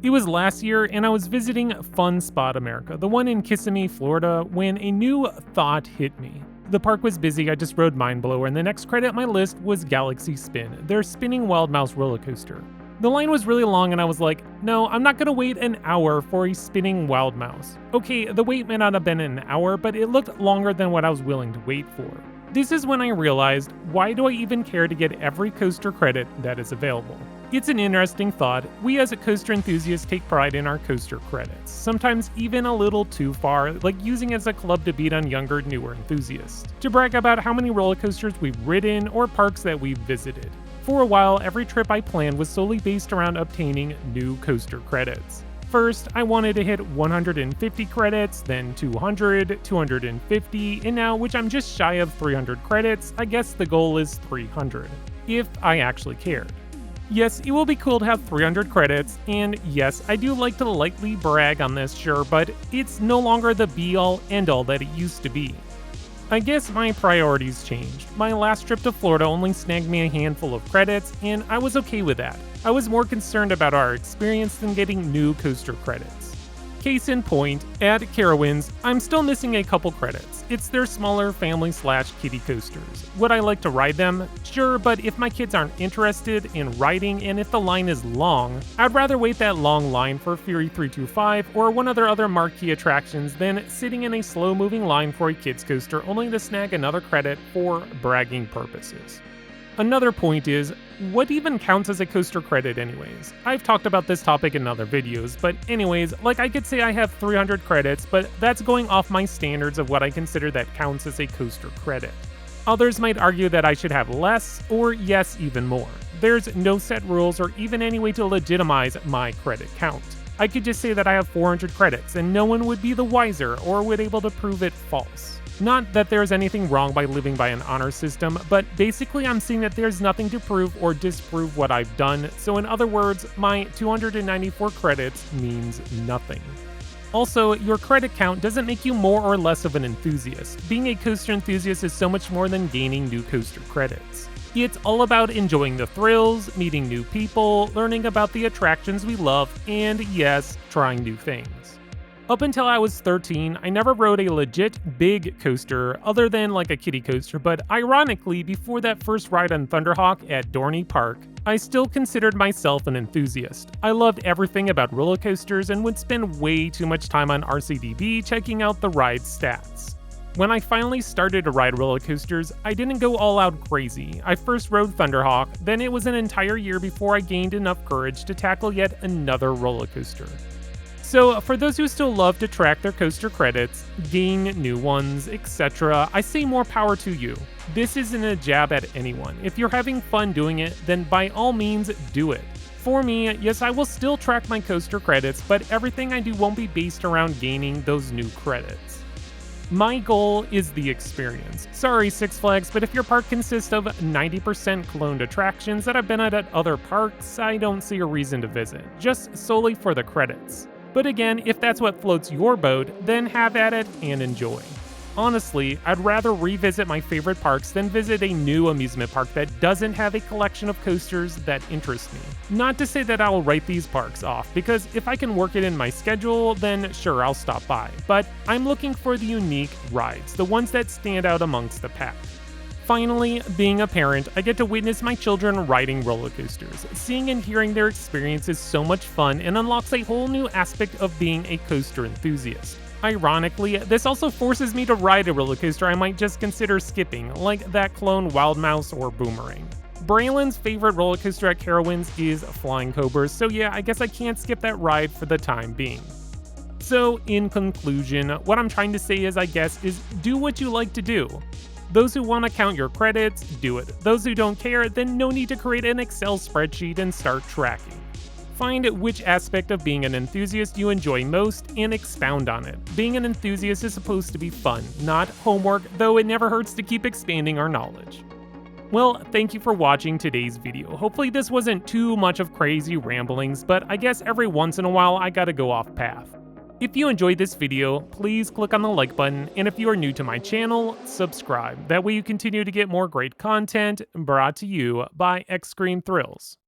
It was last year, and I was visiting Fun Spot America, the one in Kissimmee, Florida, when a new thought hit me. The park was busy, I just rode Mind Blower, and the next credit on my list was Galaxy Spin, their spinning Wild Mouse roller coaster. The line was really long, and I was like, no, I'm not gonna wait an hour for a spinning Wild Mouse. Okay, the wait may not have been an hour, but it looked longer than what I was willing to wait for. This is when I realized, why do I even care to get every coaster credit that is available? It's an interesting thought. We as a coaster enthusiasts take pride in our coaster credits, sometimes even a little too far, like using as a club to beat on younger, newer enthusiasts, to brag about how many roller coasters we've ridden or parks that we've visited. For a while, every trip I planned was solely based around obtaining new coaster credits. First, I wanted to hit 150 credits, then 200, 250, and now, which I'm just shy of 300 credits, I guess the goal is 300, if I actually cared. Yes, it will be cool to have 300 credits, and yes, I do like to lightly brag on this, sure, but it's no longer the be-all, end-all that it used to be. I guess my priorities changed. My last trip to Florida only snagged me a handful of credits, and I was okay with that. I was more concerned about our experience than getting new coaster credits. Case in point, at Carowinds, I'm still missing a couple credits. It's their smaller family/kiddie coasters. Would I like to ride them? Sure, but if my kids aren't interested in riding and if the line is long, I'd rather wait that long line for Fury 325 or one of their other marquee attractions than sitting in a slow-moving line for a kids coaster only to snag another credit for bragging purposes. Another point is, what even counts as a coaster credit anyways? I've talked about this topic in other videos, but anyways, like I could say I have 300 credits, but that's going off my standards of what I consider that counts as a coaster credit. Others might argue that I should have less, or yes, even more. There's no set rules or even any way to legitimize my credit count. I could just say that I have 400 credits, and no one would be the wiser or would able to prove it false. Not that there's anything wrong by living by an honor system, but basically I'm seeing that there's nothing to prove or disprove what I've done, so in other words, my 294 credits means nothing. Also, your credit count doesn't make you more or less of an enthusiast. Being a coaster enthusiast is so much more than gaining new coaster credits. It's all about enjoying the thrills, meeting new people, learning about the attractions we love, and yes, trying new things. Up until I was 13, I never rode a legit big coaster other than like a kiddie coaster, but ironically, before that first ride on Thunderhawk at Dorney Park, I still considered myself an enthusiast. I loved everything about roller coasters and would spend way too much time on RCDB checking out the ride stats. When I finally started to ride roller coasters, I didn't go all out crazy. I first rode Thunderhawk, then it was an entire year before I gained enough courage to tackle yet another roller coaster. So, for those who still love to track their coaster credits, gain new ones, etc., I say more power to you. This isn't a jab at anyone. If you're having fun doing it, then by all means, do it. For me, yes, I will still track my coaster credits, but everything I do won't be based around gaining those new credits. My goal is the experience. Sorry, Six Flags, but if your park consists of 90% cloned attractions that I've been at other parks, I don't see a reason to visit, just solely for the credits. But again, if that's what floats your boat, then have at it and enjoy. Honestly, I'd rather revisit my favorite parks than visit a new amusement park that doesn't have a collection of coasters that interest me. Not to say that I'll write these parks off, because if I can work it in my schedule, then sure, I'll stop by. But I'm looking for the unique rides, the ones that stand out amongst the pack. Finally, being a parent, I get to witness my children riding roller coasters. Seeing and hearing their experience is so much fun and unlocks a whole new aspect of being a coaster enthusiast. Ironically, this also forces me to ride a roller coaster I might just consider skipping, like that clone Wild Mouse or Boomerang. Braylon's favorite roller coaster at Carowinds is Flying Cobras, so yeah, I guess I can't skip that ride for the time being. So, in conclusion, what I'm trying to say is do what you like to do. Those who want to count your credits, do it. Those who don't care, then no need to create an Excel spreadsheet and start tracking. Find which aspect of being an enthusiast you enjoy most and expound on it. Being an enthusiast is supposed to be fun, not homework, though it never hurts to keep expanding our knowledge. Well, thank you for watching today's video. Hopefully this wasn't too much of crazy ramblings, but I guess every once in a while I gotta go off path. If you enjoyed this video, please click on the like button, and if you are new to my channel, subscribe. That way you continue to get more great content brought to you by X Screen Thrills.